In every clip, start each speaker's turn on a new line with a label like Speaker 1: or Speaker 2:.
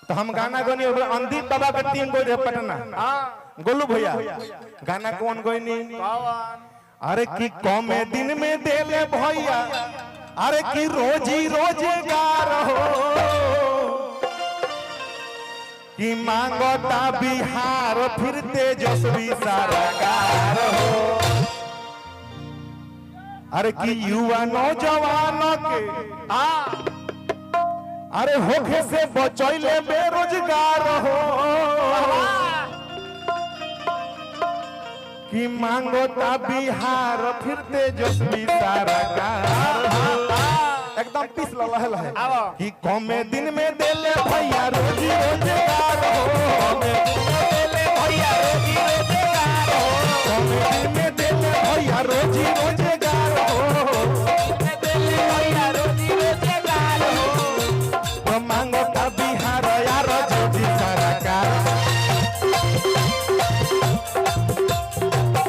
Speaker 1: तो हम गाना गोनी अंदीप बाबा के टीम गोई रहे पटना। गोलू भैया गाना कौन गोई नी? अरे कि कौमे दिन में देले भैया, अरे कि रोजी रोजगार हो कि मांगता बिहार फिर तेजस्वी सरकार हो। अरे कि युवा नौजवान के अरे होखे से बचैले बेरोजगार हो कि मांगता बिहार फिर तेजस्वी सरकार हो। एकदम पीस लहल है कि कौमे दिन में देले भैया रोजी रोजगार हो, भैया रोजी रोजगार हो, कौमे दिन में देले भैया रोजी रोजगार हो, भैया रोजी रोजगार हो। तो मांगता बिहार यार जोजी सरकार,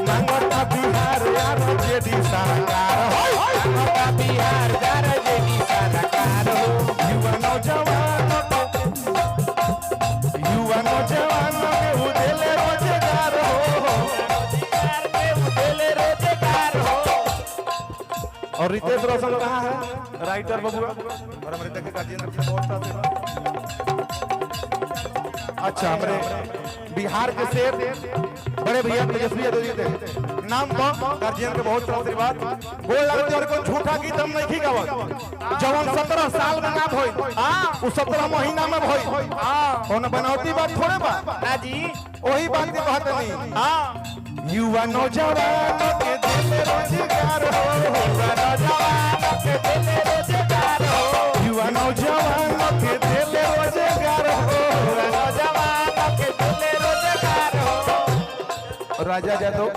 Speaker 1: मांगता बिहार यार जेडी सरकार हो, मांगता बिहार यार जेडी सरकार हो। युवा नौजवान के उदेले रोजगार हो, रोजगार के उदेले रोजगार हो। और रितेश रोशन कहाँ है? राइटर बबुआ और हमारे देखे गार्जियन से बहुत अच्छा। हमारे बिहार के शेर बड़े भैया तेजस्वी यादव जी थे नाम तो गार्जियन के बहुत आशीर्वाद। गोल लगते और कोई झूठा गीत हम नहीं गावत। जवन 17 साल में ना भई उ 17 महीना में भई। कौन बनावटी बात थोड़े बा ना जी, वही बात के कहते नहीं। युवा नौजवान के दिल रोजगार हो, युवा नौजवान के दिल रोजगार हो, युवा नौजवान के दिल रोजगार हो, युवा नौजवान के दिल रोजगार हो। राजा यादव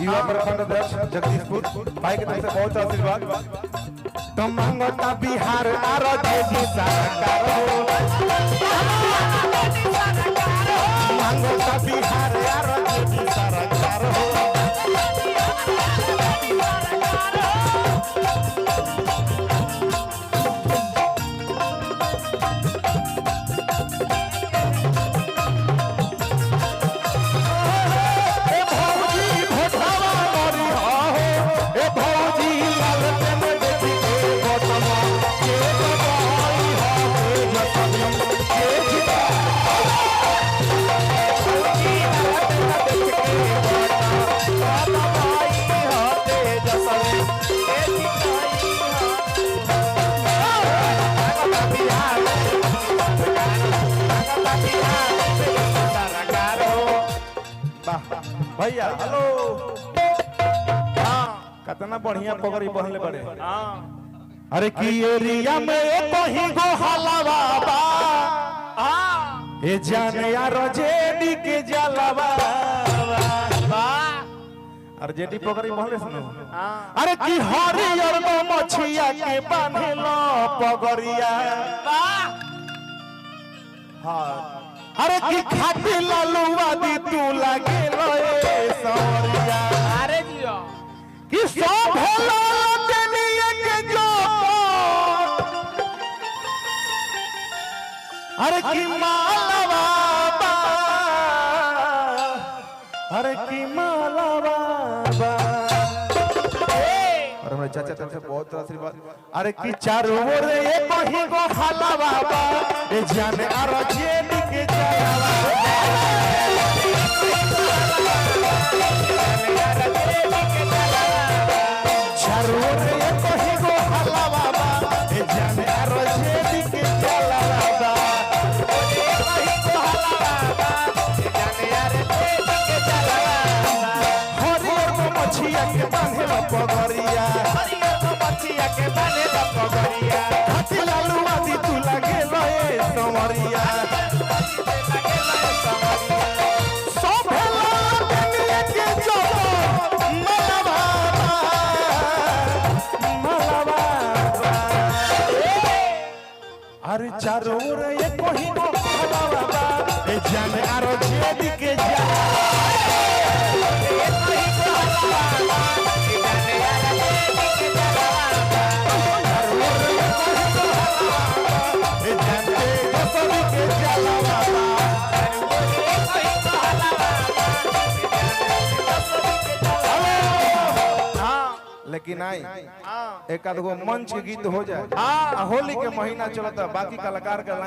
Speaker 1: युवा प्रखंड अध्यक्ष जगदीशपुर भाई की तरफ से बहुत आशीर्वाद। तो मांगता बिहार आरजेडी सरकार हो, मांगता बिहार आरजेडी सरकार हो। भैया हेलो कितना बढ़िया पगड़ी पहनले बड़े। अरे की एरिया में कहीं गो हलवा बा ए जाने यार जेडी के जलवा अरे जेडी पगड़ी पहनले सुनो। अरे की हरियर गो मछिया के बांधेलो पगड़िया अरे की खाती लालूवा दी तू लागे लोए सवरिया। अरे जियो कि सो भोला देनिए के जो अरे की मालवा बा, अरे की मालवा बा। और हमारे चाचा तरफ से बहुत आशीर्वाद। अरे की चारों ओर ये कहीं को हलवा बा ए जाने आरजेडी के जलवा चारों ओर ये कहीं को हलवा बा ए जाने आरजेडी के जलवा कहीं को हलवा बा ए जाने आरजेडी के जलवा। हरियर को मछिया के बांधेला पगड़िया, हरियर को मछिया के बांधेला पगड़िया, हाथी लालूवा दी तू लागे लोए संवरिया। अरे चारों ओर ये कोही को हलवा बा ए जाने आरजेडी के जा ए कोही को हलवा बा ए जाने आरजेडी के जलवा चारों ओर ये कोही को हलवा बा ए जाने तेजस्वी के जा लेकिन आई एक आध गो मंच के गीत हो जाए। होली के महीना चलता, बाकी कलाकार का